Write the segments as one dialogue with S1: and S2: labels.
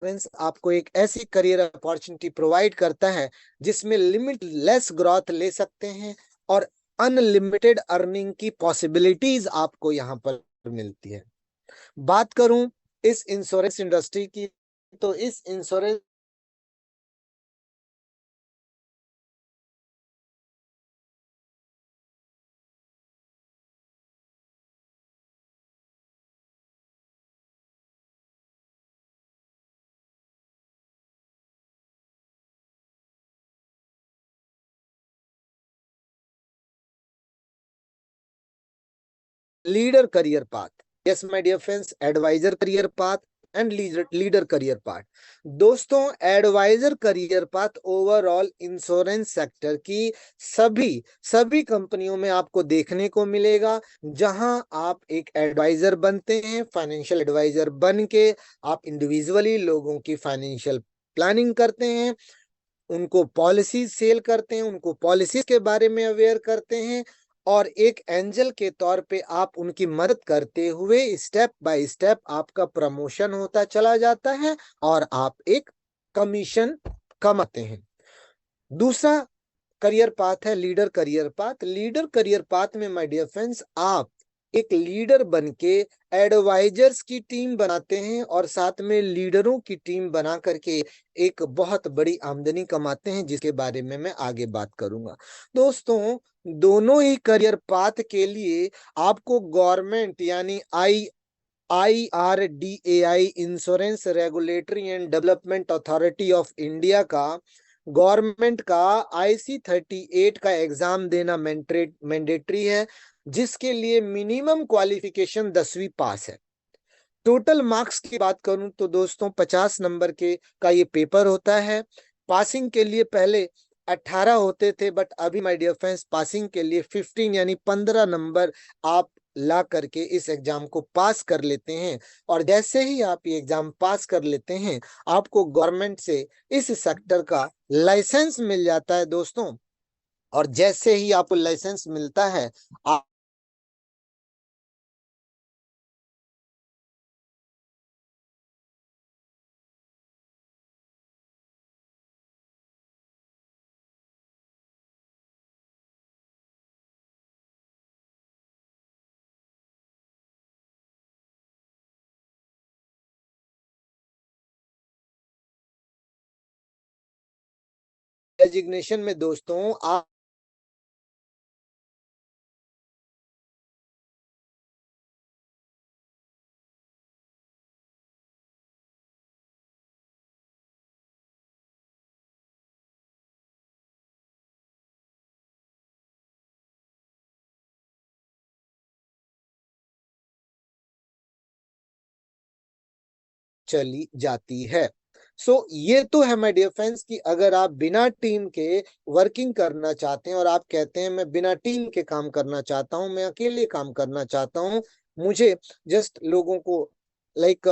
S1: Defence आपको एक ऐसी करियर अपॉर्चुनिटी प्रोवाइड करता है जिसमें लिमिटलेस ग्रोथ ले सकते हैं और अनलिमिटेड अर्निंग की पॉसिबिलिटीज आपको यहाँ पर मिलती है। बात करूं इस इंश्योरेंस इंडस्ट्री की, तो इस insurance leader career path, yes my dear friends, advisor career path and leader career path. दोस्तों, advisor career path overall insurance sector की सभी सभी कंपनियों में आपको देखने को मिलेगा, जहां आप एक एडवाइजर बनते हैं। फाइनेंशियल एडवाइजर बन के आप इंडिविजुअली लोगों की फाइनेंशियल प्लानिंग करते हैं, उनको पॉलिसीज सेल करते हैं, उनको पॉलिसीज के बारे में अवेयर करते हैं, और एक एंजल के तौर पे आप उनकी मदद करते हुए स्टेप बाय स्टेप आपका प्रमोशन होता चला जाता है और आप एक कमीशन कमाते हैं। दूसरा करियर पाथ है leader career path. Leader career path में माय डियर फ्रेंड्स, आप एक लीडर बन के एडवाइजर्स की टीम बनाते हैं और साथ में लीडरों की टीम बना करके एक बहुत बड़ी आमदनी कमाते हैं, जिसके बारे में मैं आगे बात करूंगा। दोस्तों, दोनों ही करियर पाथ के लिए आपको गवर्नमेंट यानी IRDAI insurance regulatory and development authority of India का गवर्नमेंट का IC38 का एग्जाम देना मैंडेटरी है, जिसके लिए मिनिमम क्वालिफिकेशन 10वीं पास है। टोटल मार्क्स की बात करूं तो दोस्तों 50 नंबर के का ये पेपर होता है। पासिंग के लिए पहले 18 होते थे, बट अभी माय डियर फ्रेंड्स पासिंग के लिए 15 यानी 15 नंबर आप ला करके इस एग्जाम को पास कर लेते हैं। और जैसे ही आप ये एग्जाम पास कर लेते हैं, आपको गवर्नमेंट से इस सेक्टर का लाइसेंस मिल जाता है दोस्तों। और जैसे ही आपको लाइसेंस मिलता है, आप डेजिग्नेशन में दोस्तों आप चली जाती है। ये तो है माय डियर फ्रेंड्स कि अगर आप बिना टीम के वर्किंग करना चाहते हैं और आप कहते हैं मैं बिना टीम के काम करना चाहता हूं, मैं अकेले काम करना चाहता हूं, मुझे जस्ट लोगों को लाइक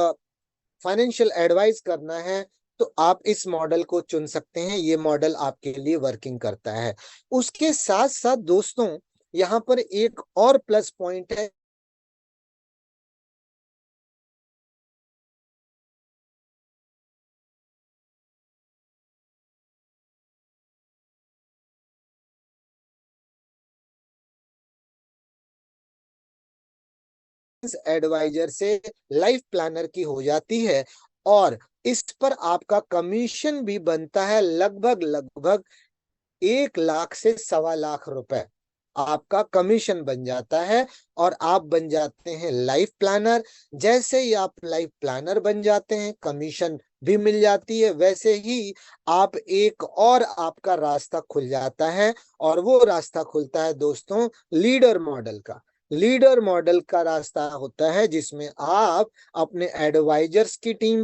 S1: फाइनेंशियल एडवाइस करना है, तो आप इस मॉडल को चुन सकते हैं। ये मॉडल आपके लिए वर्किंग करता है। उसके साथ साथ दोस्तों, यहाँ पर एक और प्लस पॉइंट है। एडवाइजर से लाइफ प्लानर की हो जाती है, और इस पर आपका कमीशन भी बनता है लगभग लगभग 1 लाख से 1.25 लाख रुपए आपका कमीशन बन जाता है, और आप बन जाते हैं लाइफ प्लानर। जैसे ही आप लाइफ प्लानर बन जाते हैं, कमीशन भी मिल जाती है, वैसे ही आप एक और आपका रास्ता खुल जाता है, और वो रास्ता खुलता है दोस्तों लीडर मॉडल का। लीडर मॉडल का रास्ता होता है जिसमें आप अपने एडवाइजर्स की टीम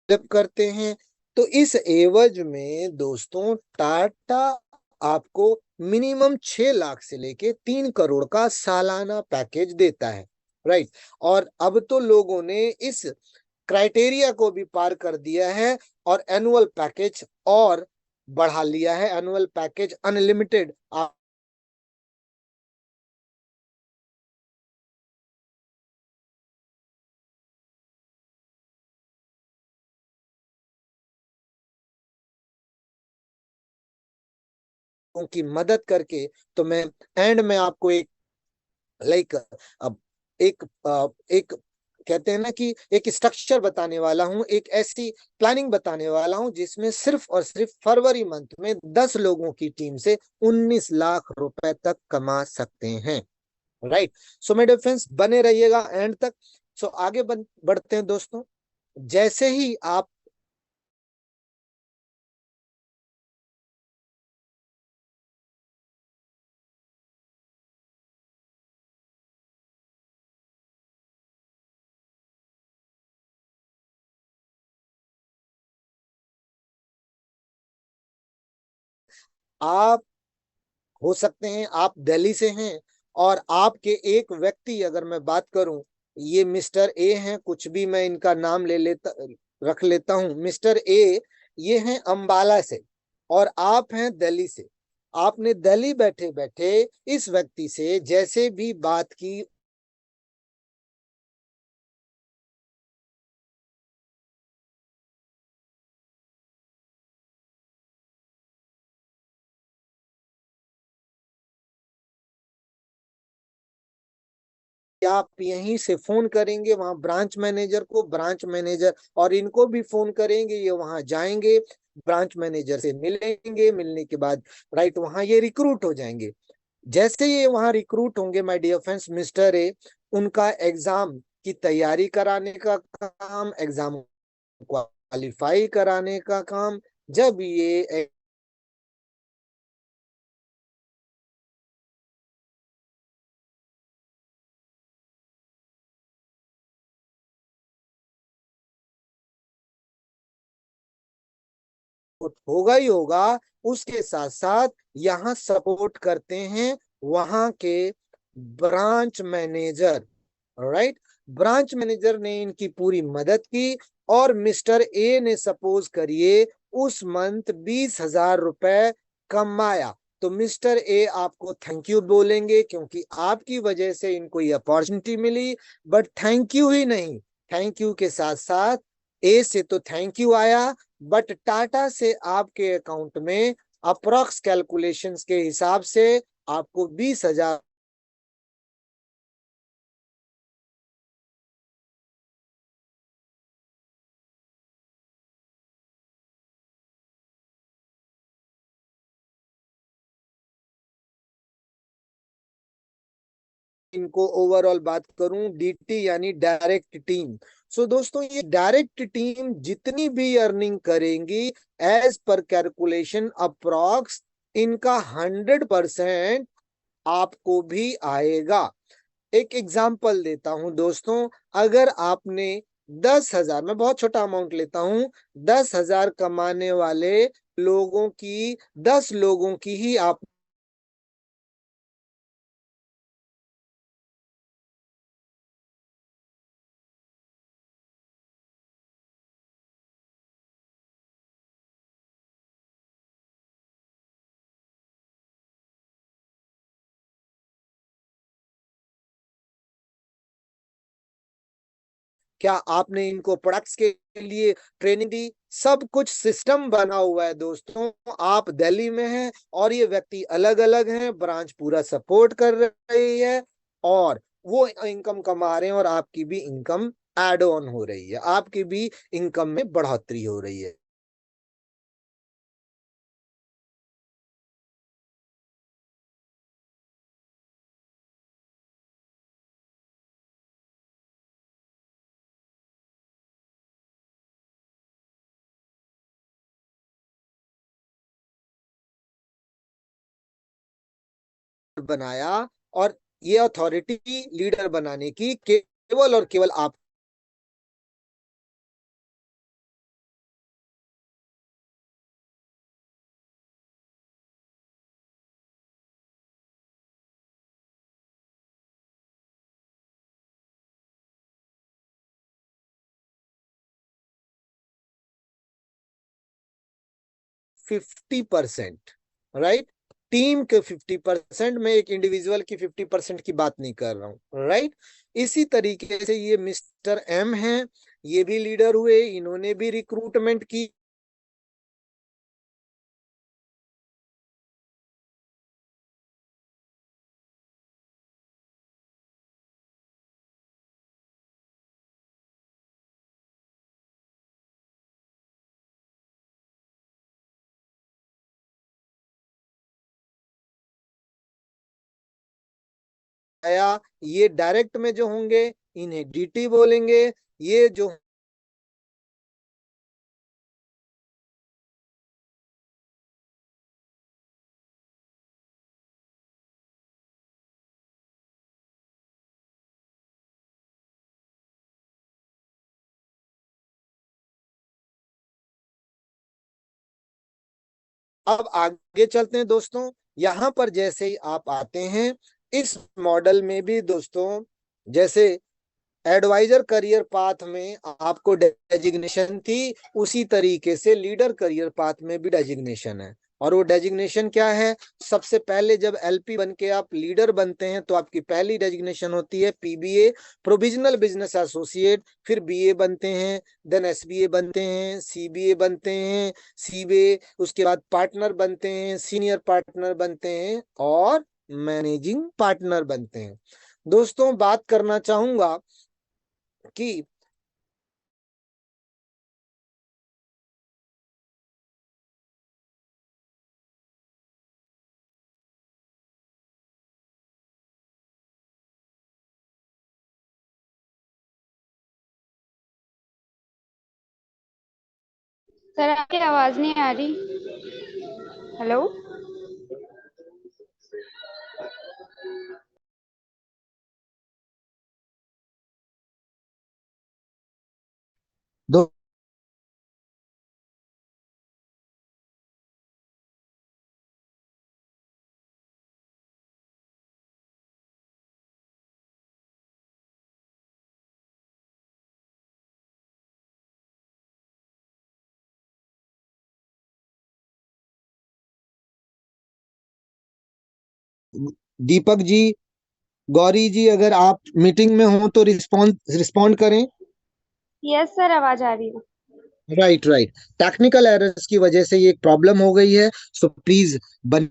S1: डेवलप करते हैं। तो इस एवज में दोस्तों टाटा आपको मिनिमम 6 लाख से लेके 3 करोड़ का सालाना पैकेज देता है, राइट। और अब तो लोगों ने इस क्राइटेरिया को भी पार कर दिया है और एनुअल पैकेज और बढ़ा लिया है। एनुअल पैकेज अनलिमिटेड आप की मदद करके, तो मैं एंड में आपको एक लाइक अब एक एक कहते हैं ना कि एक स्ट्रक्चर बताने वाला हूं, एक ऐसी प्लानिंग बताने वाला हूं जिसमें सिर्फ और सिर्फ फरवरी मंथ में 10 लोगों की टीम से 19 लाख रुपए तक कमा सकते हैं। राइट। सो मेरे फ्रेंड्स बने रहिएगा एंड तक। सो आगे बढ़ते हैं दोस्तों। जैसे ही आप हो सकते हैं आप दिल्ली से हैं और आपके एक व्यक्ति, अगर मैं बात करूं, ये मिस्टर ए हैं, कुछ भी मैं इनका नाम ले लेता रख लेता हूं, मिस्टर ए, ये हैं अंबाला से और आप हैं दिल्ली से। आपने दिल्ली बैठे बैठे इस व्यक्ति से जैसे भी बात की, आप यहीं से फोन करेंगे वहां ब्रांच मैनेजर को, ब्रांच मैनेजर और इनको भी फोन करेंगे, ये वहां जाएंगे, ब्रांच मैनेजर से मिलेंगे, मिलने के बाद राइट वहां ये रिक्रूट हो जाएंगे। जैसे ये वहां रिक्रूट होंगे my dear friends, mister A उनका एग्जाम की तैयारी कराने का काम, एग्जाम क्वालिफाई कराने का काम, जब ये होगा ही होगा, उसके साथ साथ यहाँ सपोर्ट करते हैं वहां के branch manager. Right. Branch manager ने इनकी पूरी मदद की और मिस्टर ए ने सपोज करिए उस मंथ 20,000 रुपए कमाया, तो मिस्टर ए आपको थैंक यू बोलेंगे क्योंकि आपकी वजह से इनको ये अपॉर्चुनिटी मिली। बट थैंक यू ही नहीं, थैंक यू के साथ साथ ए से तो थैंक यू आया, बट टाटा से आपके अकाउंट में अप्रॉक्स कैलकुलेशंस के हिसाब से आपको 20,000 इनको ओवरऑल बात करूं, डीटी यानी डायरेक्ट टीम। सो दोस्तों ये डायरेक्ट टीम जितनी भी अर्निंग करेंगी एज पर कैलकुलेशन अप्रॉक्स इनका 100% आपको भी आएगा। एक एग्जाम्पल देता हूं दोस्तों, अगर आपने 10,000, मैं बहुत छोटा अमाउंट लेता हूं, 10,000 कमाने वाले लोगों की, 10 लोगों की ही आप क्या आपने इनको प्रोडक्ट्स के लिए ट्रेनिंग दी? सब कुछ सिस्टम बना हुआ है दोस्तों। आप दिल्ली में हैं और ये व्यक्ति अलग अलग हैं, ब्रांच पूरा सपोर्ट कर रही है और वो इनकम कमा रहे हैं और आपकी भी इनकम एड ऑन हो रही है, आपकी भी इनकम में बढ़ोतरी हो रही है। बनाया और ये अथॉरिटी लीडर बनाने की केवल और केवल आप 50%, राइट। टीम के 50%, मैं एक इंडिविजुअल की 50% की बात नहीं कर रहा हूं, राइट। इसी तरीके से ये मिस्टर एम हैं, ये भी लीडर हुए, इन्होंने भी रिक्रूटमेंट की। आया, ये डायरेक्ट में जो होंगे इन्हें डीटी बोलेंगे। ये जो अब आगे चलते हैं दोस्तों। यहां पर जैसे ही आप आते हैं, इस मॉडल में भी दोस्तों, जैसे एडवाइजर करियर पाथ में आपको डेजिग्नेशन थी, उसी तरीके से लीडर करियर पाथ में भी डेजिग्नेशन है। और वो डेजिग्नेशन क्या है? सबसे पहले जब एलपी बन के आप लीडर बनते हैं तो आपकी पहली डेजिग्नेशन होती है पीबीए, प्रोविजनल बिजनेस एसोसिएट। फिर बीए बनते हैं, देन एसबीए बनते हैं, सीबीए बनते हैं, सीबीए उसके बाद पार्टनर बनते हैं, सीनियर पार्टनर बनते हैं और मैनेजिंग पार्टनर बनते हैं। दोस्तों बात करना चाहूंगा कि
S2: सर आपकी आवाज नहीं आ रही। हेलो।
S1: दो दीपक जी, गौरी जी, अगर आप मीटिंग में हो तो रिस्पॉन्ड करें।
S2: यस सर, आवाज आ रही है।
S1: Right, right. टेक्निकल एरर्स की वजह से ये प्रॉब्लम हो गई है, सो प्लीज बन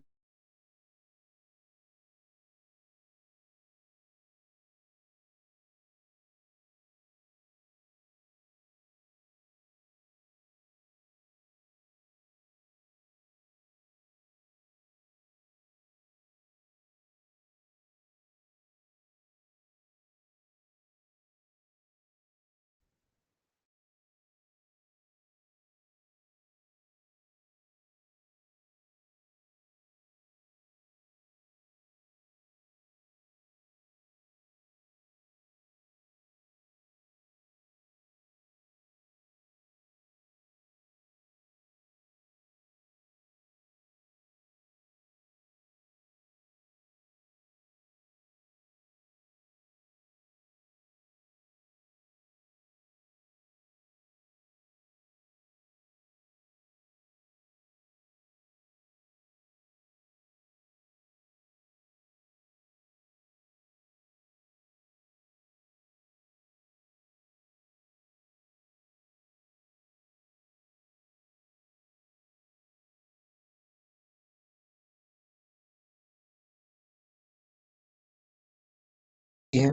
S1: है,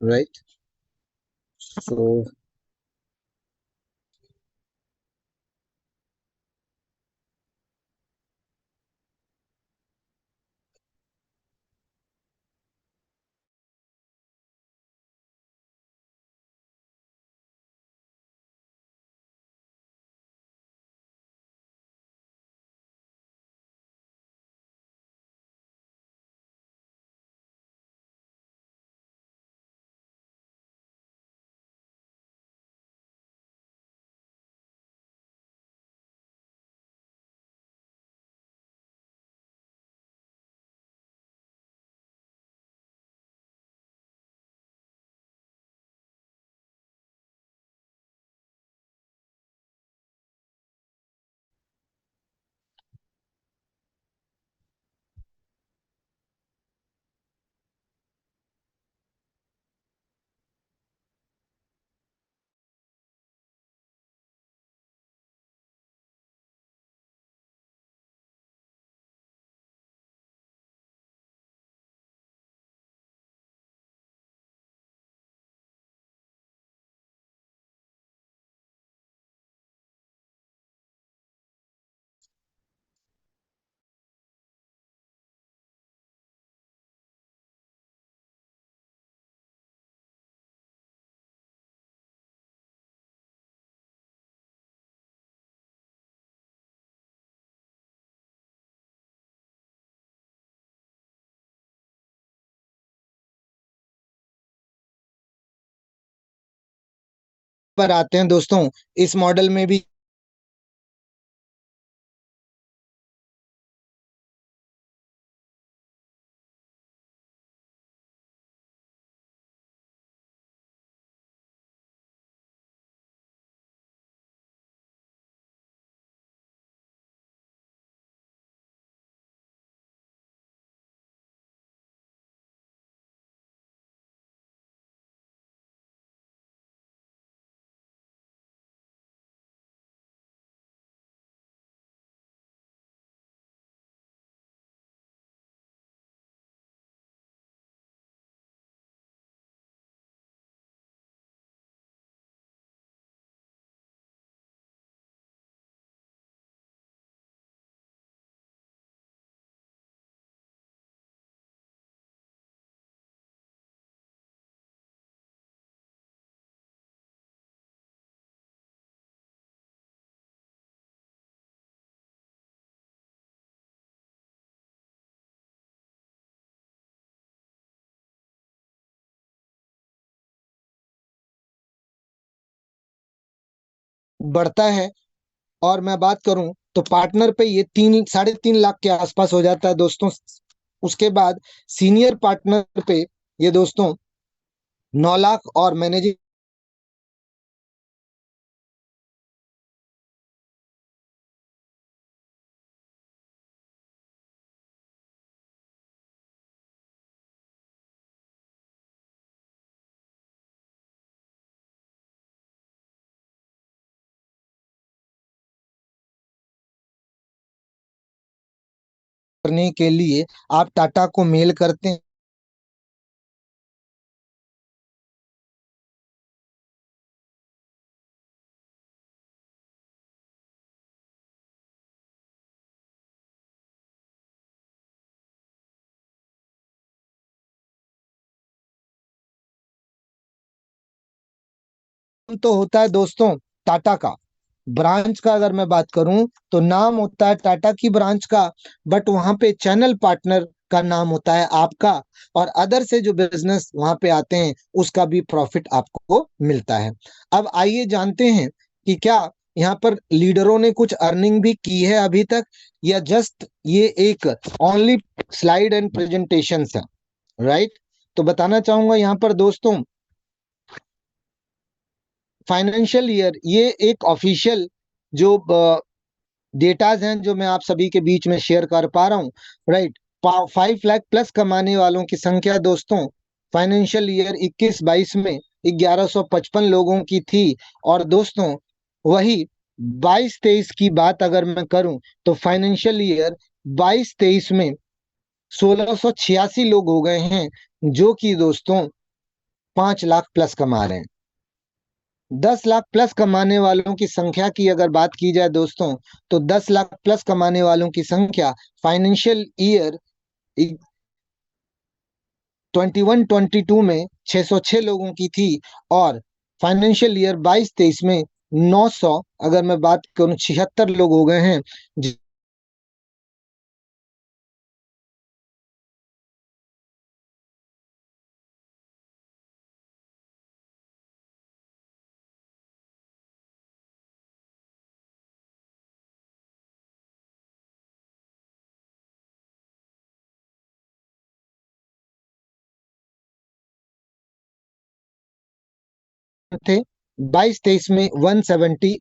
S1: राइट। सो पर आते हैं दोस्तों, इस मॉडल में भी बढ़ता है। और मैं बात करूं तो पार्टनर पे ये 3 साढ़े 3 लाख के आसपास हो जाता है दोस्तों। उसके बाद सीनियर पार्टनर पे ये दोस्तों 9 लाख और मैनेजिंग करने के लिए आप टाटा को मेल करते हैं। तो होता है दोस्तों टाटा का ब्रांच का, अगर मैं बात करूं तो नाम होता है टाटा की ब्रांच का, बट वहां पे चैनल पार्टनर का नाम होता है आपका। और अदर से जो बिजनेस वहां पे आते हैं उसका भी प्रॉफिट आपको मिलता है। अब आइए जानते हैं कि क्या यहाँ पर लीडरों ने कुछ अर्निंग भी की है अभी तक, या जस्ट ये एक ओनली स्लाइड एंड प्रेजेंटेशन है, राइट। तो बताना चाहूंगा यहाँ पर दोस्तों, फाइनेंशियल ईयर ये एक ऑफिशियल जो डेटाज हैं जो मैं आप सभी के बीच में शेयर कर पा रहा हूँ, राइट। 5 लाख प्लस कमाने वालों की संख्या दोस्तों फाइनेंशियल ईयर 21-22 में 1155 लोगों की थी। और दोस्तों वही 22-23 की बात अगर मैं करूं तो फाइनेंशियल ईयर 22-23 में 1686 लोग हो गए हैं, जो कि दोस्तों 5 लाख प्लस कमा रहे हैं। 10 लाख प्लस कमाने वालों की संख्या की अगर बात की जाए दोस्तों, तो 10 लाख प्लस कमाने वालों की संख्या फाइनेंशियल ईयर 21-22 में 606 लोगों की थी। और फाइनेंशियल ईयर 22-23 में 900, अगर मैं बात करूं, 76 लोग हो गए हैं। थे 22-23 में 170।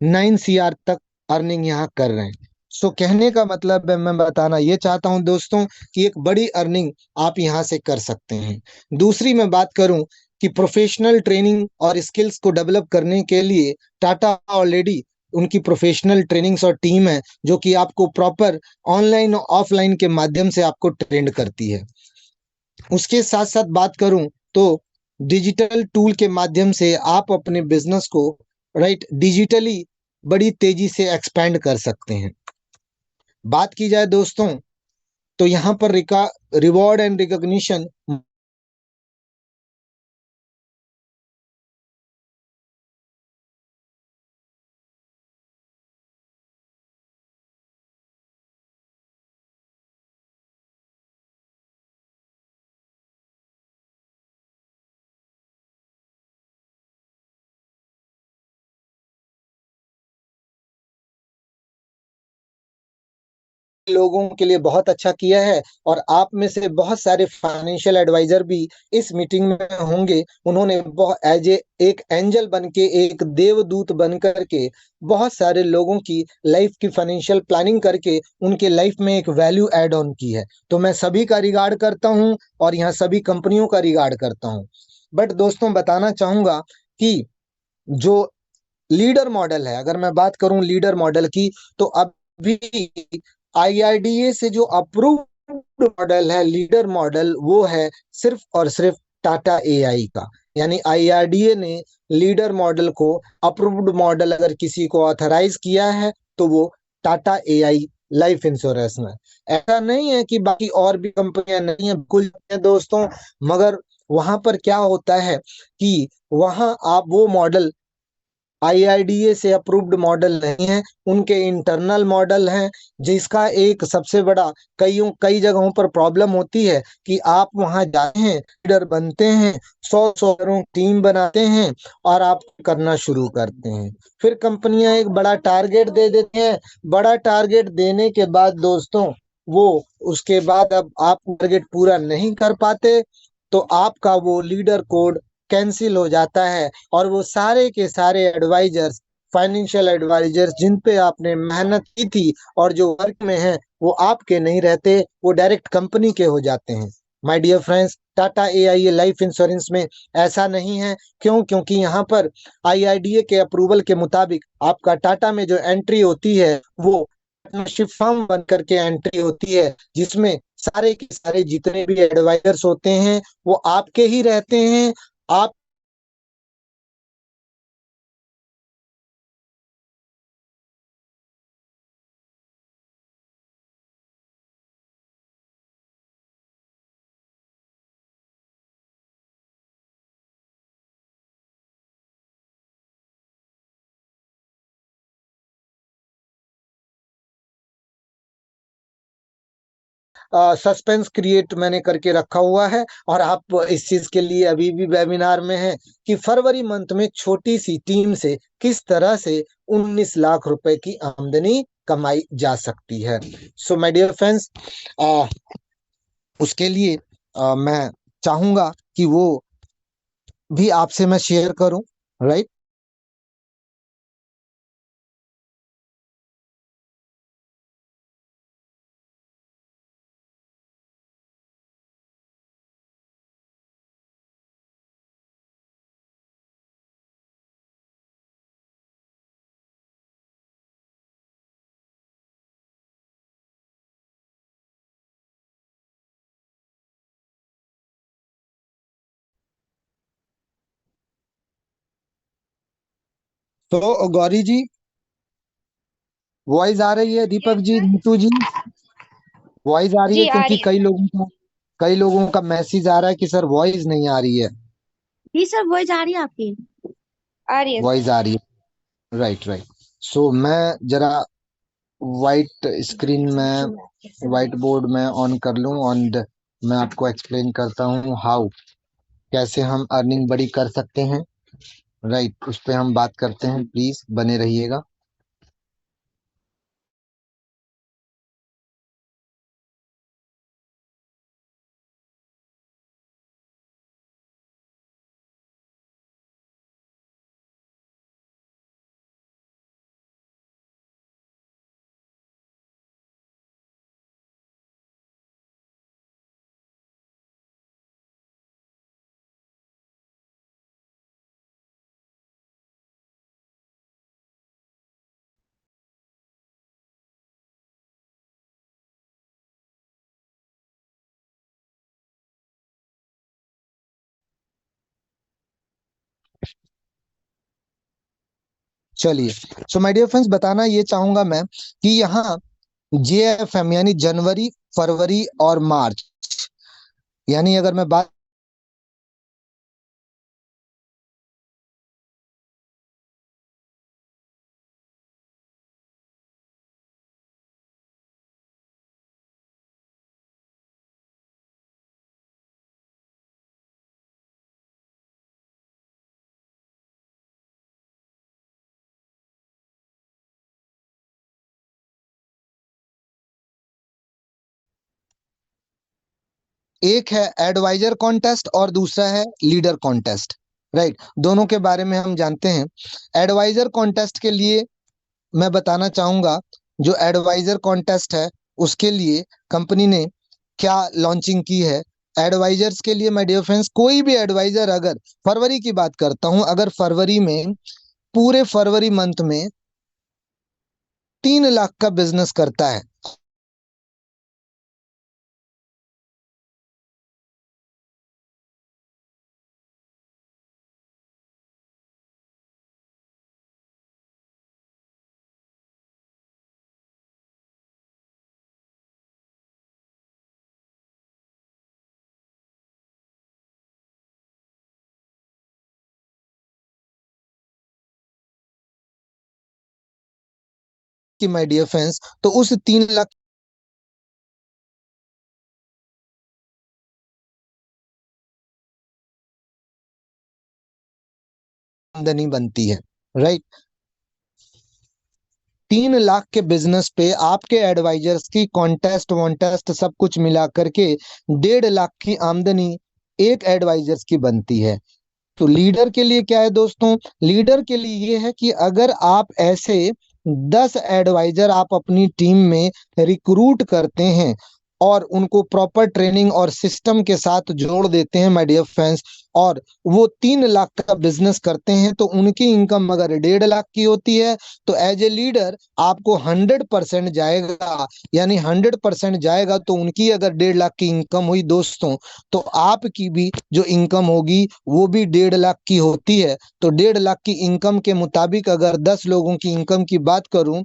S1: नाइन सीआर तक अर्निंग यहाँ कर रहे हैं। सो कहने का मतलब है, मैं बताना ये चाहता हूं दोस्तों कि एक बड़ी अर्निंग आप यहाँ से कर सकते हैं। दूसरी मैं बात करूं कि प्रोफेशनल ट्रेनिंग और स्किल्स को डेवलप करने के लिए टाटा ऑलरेडी उनकी प्रोफेशनल ट्रेनिंग्स और टीम है जो कि आपको प्रॉपर ऑनलाइन और ऑफलाइन के माध्यम से आपको ट्रेंड करती है। उसके साथ साथ बात करूं तो डिजिटल टूल के माध्यम से आप अपने बिजनेस को राइट, डिजिटली बड़ी तेजी से एक्सपैंड कर सकते हैं। बात की जाए दोस्तों, तो यहाँ पर रिवॉर्ड एंड रिकॉग्निशन लोगों के लिए बहुत अच्छा किया है, और आप में से बहुत सारे फाइनेंशियल एडवाइजर भी इस मीटिंग में होंगे। उन्होंने बहुत एज ए एक एंजल बन के, एक देवदूत बन करके बहुत सारे लोगों की लाइफ की फाइनेंशियल प्लानिंग करके उनके लाइफ में एक वैल्यू ऐड ऑन की है। तो मैं सभी का रिगार्ड करता हूं, और यहाँ सभी कंपनियों का रिगार्ड करता हूं। बट दोस्तों, बताना चाहूंगा कि जो लीडर मॉडल है, अगर मैं बात करूं लीडर मॉडल की, तो अभी आईआरडीए से जो अप्रूव्ड मॉडल है लीडर मॉडल, वो है सिर्फ और सिर्फ टाटा एआई का। यानी आईआरडीए ने लीडर मॉडल को, अप्रूव्ड मॉडल अगर किसी को ऑथराइज किया है, तो वो टाटा एआई लाइफ इंश्योरेंस में। ऐसा नहीं है कि बाकी और भी कंपनियां नहीं है, बिल्कुल है दोस्तों। मगर वहां पर क्या होता है कि वहां आप वो मॉडल आईआरडीए से अप्रूव्ड मॉडल नहीं है, उनके इंटरनल मॉडल हैं। जिसका एक सबसे बड़ा, कई जगहों पर प्रॉब्लम होती है कि आप वहां जाते हैं, लीडर बनते हैं, 100 टीम बनाते हैं, और आप करना शुरू करते हैं। फिर कंपनियां एक बड़ा टारगेट दे देते हैं। बड़ा टारगेट देने के बाद दोस्तों, वो उसके बाद अब आप टारगेट पूरा नहीं कर पाते, तो आपका वो लीडर कोड कैंसिल हो जाता है, और वो सारे के सारे एडवाइजर्स, फाइनेंशियल एडवाइजर्स जिन पे आपने मेहनत की थी और जो वर्क में हैं, वो आपके नहीं रहते, वो डायरेक्ट कंपनी के हो जाते हैं। My dear friends, Tata AIA life insurance में ऐसा नहीं है। क्यों? क्योंकि यहाँ पर आईआरडीए के अप्रूवल के मुताबिक आपका टाटा में जो एंट्री होती है, वो पार्टनरशिप फर्म बन करके एंट्री होती है, जिसमें सारे के सारे जितने भी एडवाइजर्स होते हैं, वो आपके ही रहते हैं। आप सस्पेंस क्रिएट मैंने करके रखा हुआ है, और आप इस चीज के लिए अभी भी वेबिनार में हैं कि फरवरी मंथ में छोटी सी टीम से किस तरह से 19 लाख रुपए की आमदनी कमाई जा सकती है। सो माय डियर फ्रेंड्स, उसके लिए मैं चाहूंगा कि वो भी आपसे मैं शेयर करूं, राइट। तो गौरी जी, वॉइस आ रही है? दीपक
S2: यस
S1: जी,
S2: सर।
S1: नीतू जी, वॉइस आ रही है?
S2: जी आ
S1: क्योंकि
S2: रही है सर।
S1: कई लोगों का मैसेज आ रहा है कि सर वॉइस नहीं आ रही है।
S3: जी सर, वॉइस आ रही है आपकी।
S2: आ रही है सर।
S1: वॉइस आ रही है, राइट राइट। सो मैं जरा वाइट स्क्रीन में, वाइट बोर्ड में ऑन कर लूं, और मैं आपको एक्सप्लेन करता हूं हाउ, कैसे हम अर्निंग बड़ी कर सकते हैं। राइट, उस पे हम बात करते हैं। प्लीज बने रहिएगा। चलिए, सो माय डियर फ्रेंड्स, बताना ये चाहूंगा मैं कि यहाँ JFM यानी जनवरी, फरवरी और मार्च, यानी अगर मैं बात एक है एडवाइजर कॉन्टेस्ट और दूसरा है लीडर कॉन्टेस्ट, राइट। दोनों के बारे में हम जानते हैं। एडवाइजर कॉन्टेस्ट के लिए मैं बताना चाहूंगा, जो एडवाइजर कॉन्टेस्ट है उसके लिए कंपनी ने क्या लॉन्चिंग की है। एडवाइजर्स के लिए माय डियर फ्रेंड्स, कोई भी एडवाइजर, अगर फरवरी की बात करता हूं, अगर फरवरी में, पूरे फरवरी मंथ में 3 लाख का बिजनेस करता है, कि माय डियर फ्रेंड्स, तो उस 3 लाख आमदनी बनती है, राइट। 3 लाख के बिजनेस पे आपके एडवाइजर्स की कॉन्टेस्ट वॉन्टेस्ट सब कुछ मिला करके 1.5 लाख की आमदनी एक एडवाइजर्स की बनती है। तो लीडर के लिए क्या है दोस्तों? लीडर के लिए ये है कि अगर आप ऐसे 10 एडवाइजर आप अपनी टीम में रिक्रूट करते हैं और उनको प्रॉपर ट्रेनिंग और सिस्टम के साथ जोड़ देते हैं माय डियर फ्रेंड्स, और वो 3 लाख का बिजनेस करते हैं, तो उनकी इनकम अगर 1.5 लाख की होती है, तो एज ए लीडर आपको 100% जाएगा, यानी 100% जाएगा। तो उनकी अगर 1.5 लाख की इनकम हुई दोस्तों, तो आपकी भी जो इनकम होगी वो भी 1.5 लाख की होती है। तो 1.5 लाख की इनकम के मुताबिक अगर 10 लोगों की इनकम की बात करूं,